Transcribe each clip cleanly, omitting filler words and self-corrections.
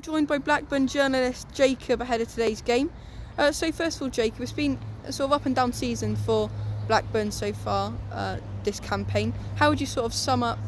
Joined by Blackburn journalist Jacob ahead of today's game. So first of all, Jacob, it's been a sort of up and down season for Blackburn so far this campaign. How would you sort of sum up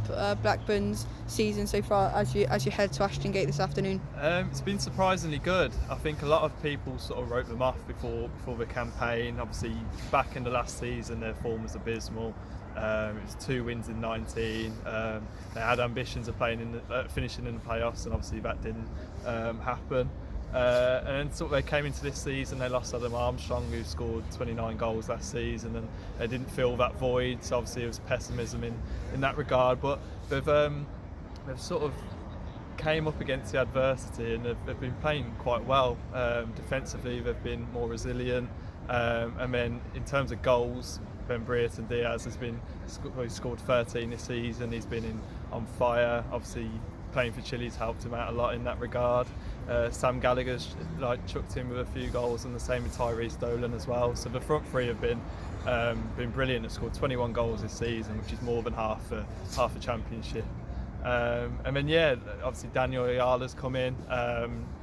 Blackburn's season so far as you head to Ashton Gate this afternoon? It's been surprisingly good. I think a lot of people sort of wrote them off before the campaign. Obviously, back in the last season, their form was abysmal. It was 2 wins in 19. They had ambitions of playing finishing in the playoffs, and obviously that didn't happen. And then sort of they came into this season, they lost Adam Armstrong, who scored 29 goals last season, and they didn't fill that void. So obviously there was pessimism in that regard. But they've sort of came up against the adversity, and they've been playing quite well. Defensively, they've been more resilient. And then in terms of goals, Brereton Diaz has scored 13 this season. He's been on fire. Obviously, playing for Chile's helped him out a lot in that regard. Sam Gallagher's chucked in with a few goals, and the same with Tyrese Dolan as well. So the front three have been brilliant. They've scored 21 goals this season, which is more than half a championship. And then obviously Daniel Ayala's come in.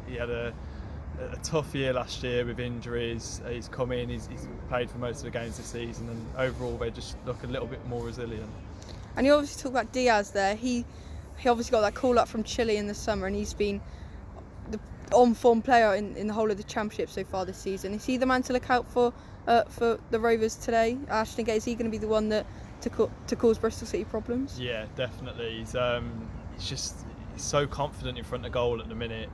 He had a tough year last year with injuries. He's come in, he's played for most of the games this season, and overall they just look a little bit more resilient. And you obviously talk about Diaz there. He obviously got that call up from Chile in the summer, and he's been the on-form player in the whole of the championship so far this season. Is he the man to look out for the Rovers today? Ashton Gate, is he going to be the one to cause Bristol City problems? Yeah, definitely. He's so confident in front of goal at the minute.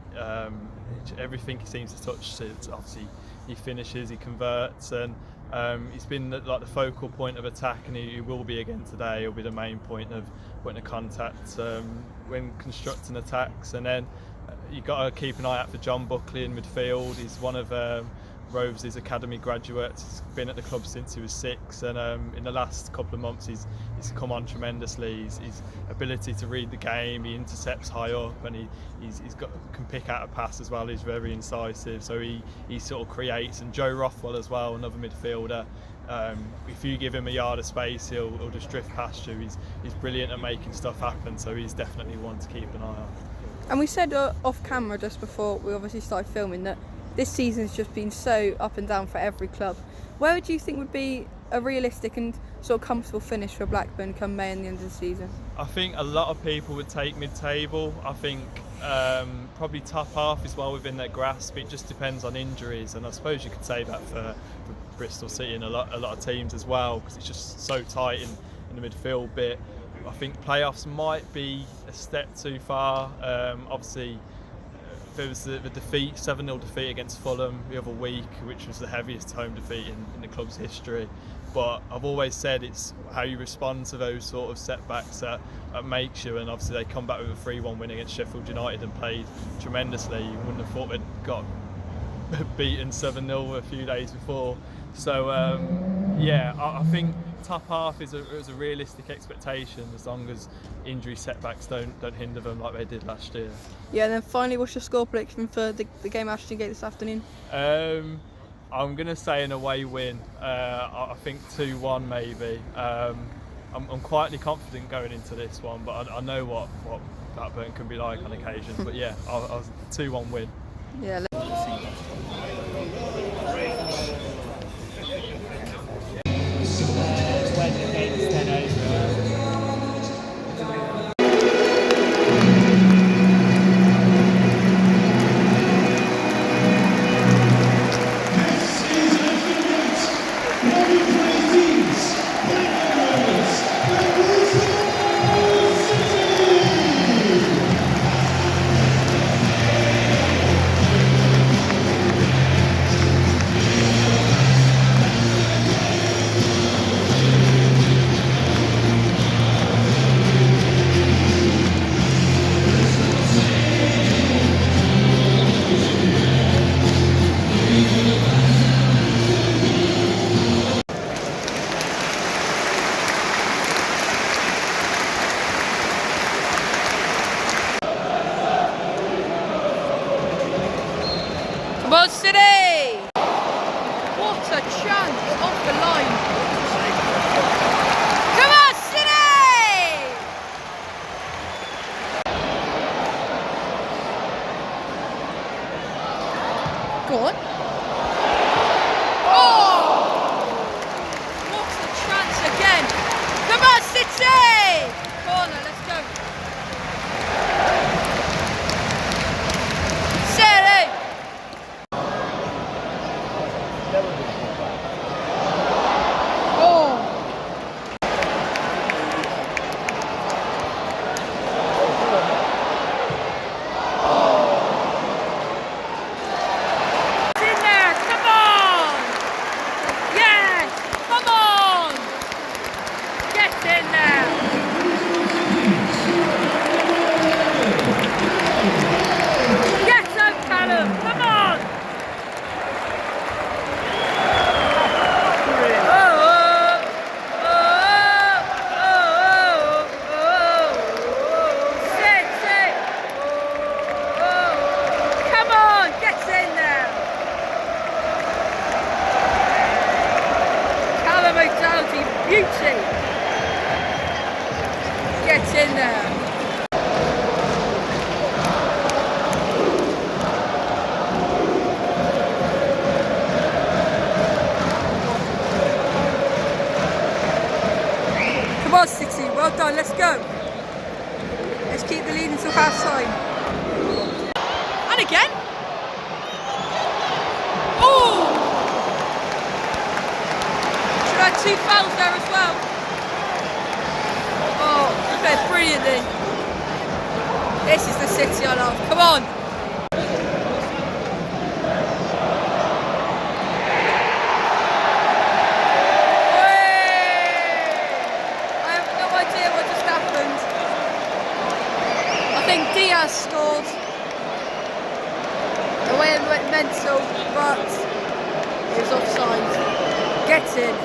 Everything he seems to touch, obviously he finishes, he converts, and he's been like the focal point of attack, and he will be again today. He'll be the main point of contact when constructing attacks. And then you've got to keep an eye out for John Buckley in midfield. He's one of Rovers' academy graduates. He's been at the club since he was 6, and in the last couple of months he's come on tremendously. His ability to read the game, he intercepts high up, and can pick out a pass as well. He's very incisive, so he sort of creates. And Joe Rothwell as well, another midfielder. If you give him a yard of space, he'll just drift past you. He's brilliant at making stuff happen, so he's definitely one to keep an eye on. And we said off camera just before we obviously started filming that this season's just been so up and down for every club. Where would you think would be a realistic and sort of comfortable finish for Blackburn come May and the end of the season? I think a lot of people would take mid-table. I think probably top half is well within their grasp. It just depends on injuries, and I suppose you could say that for Bristol City and a lot of teams as well, because it's just so tight in the midfield bit. I think playoffs might be a step too far. Obviously, there was the defeat, 7-0 defeat against Fulham the other week, which was the heaviest home defeat in the club's history. But I've always said it's how you respond to those sort of setbacks that makes you. And obviously they come back with a 3-1 win against Sheffield United and played tremendously. You wouldn't have thought they'd got beaten 7-0 a few days before. So I think top half is a realistic expectation, as long as injury setbacks don't hinder them like they did last year. Yeah, and then finally, what's your score prediction for the game at Ashton Gate this afternoon? I'm going to say an away win. I think 2-1 maybe. I'm quietly confident going into this one, but I know what Blackburn can be like on occasion. But yeah, I'll 2-1 win. Yeah. Come on, City! What a chance off the line. Come on, City! Go on. Oh! What a chance again. Come on, City! Corner, let's go. City! Oh! Beauty! Get in there! Come on, City, well done, let's go! Let's keep the lead until half time. And again! Oh! Should have had 2 fouls there as well. Oh, played brilliantly. This is the City I love. Come on. I have no idea what just happened. I think Diaz scored. The way it went mental, but it was offside. Get in.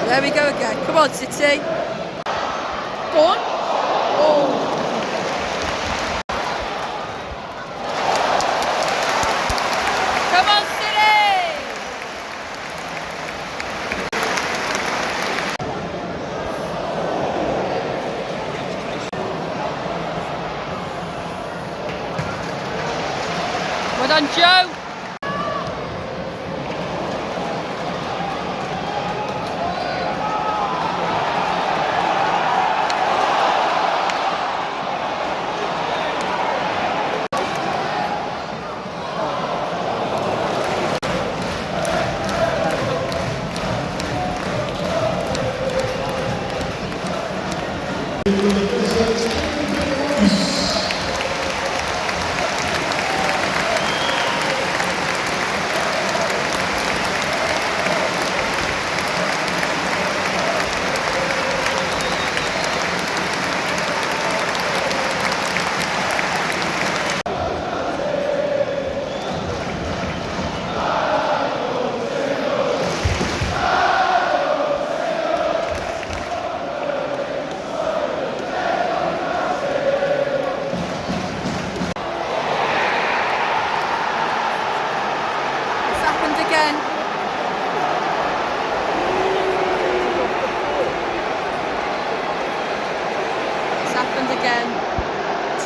There we go again. Come on, City. Go on. Oh. Come on, City. Well done, Joe.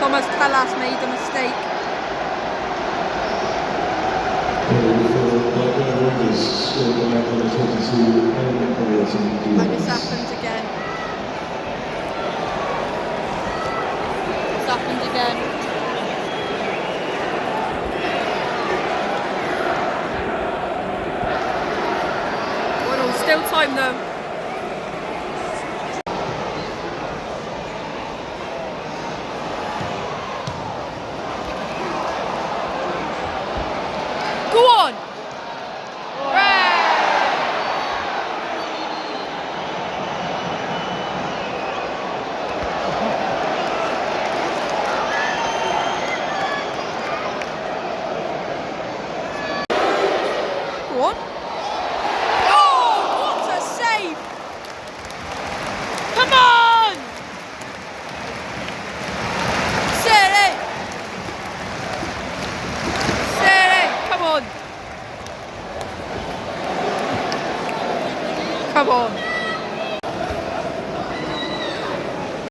Thomas Callas made a mistake. Blackburn Rovers scored the number 22 and Brereton Diaz. And this happened again. It's happened again. Well, still time though.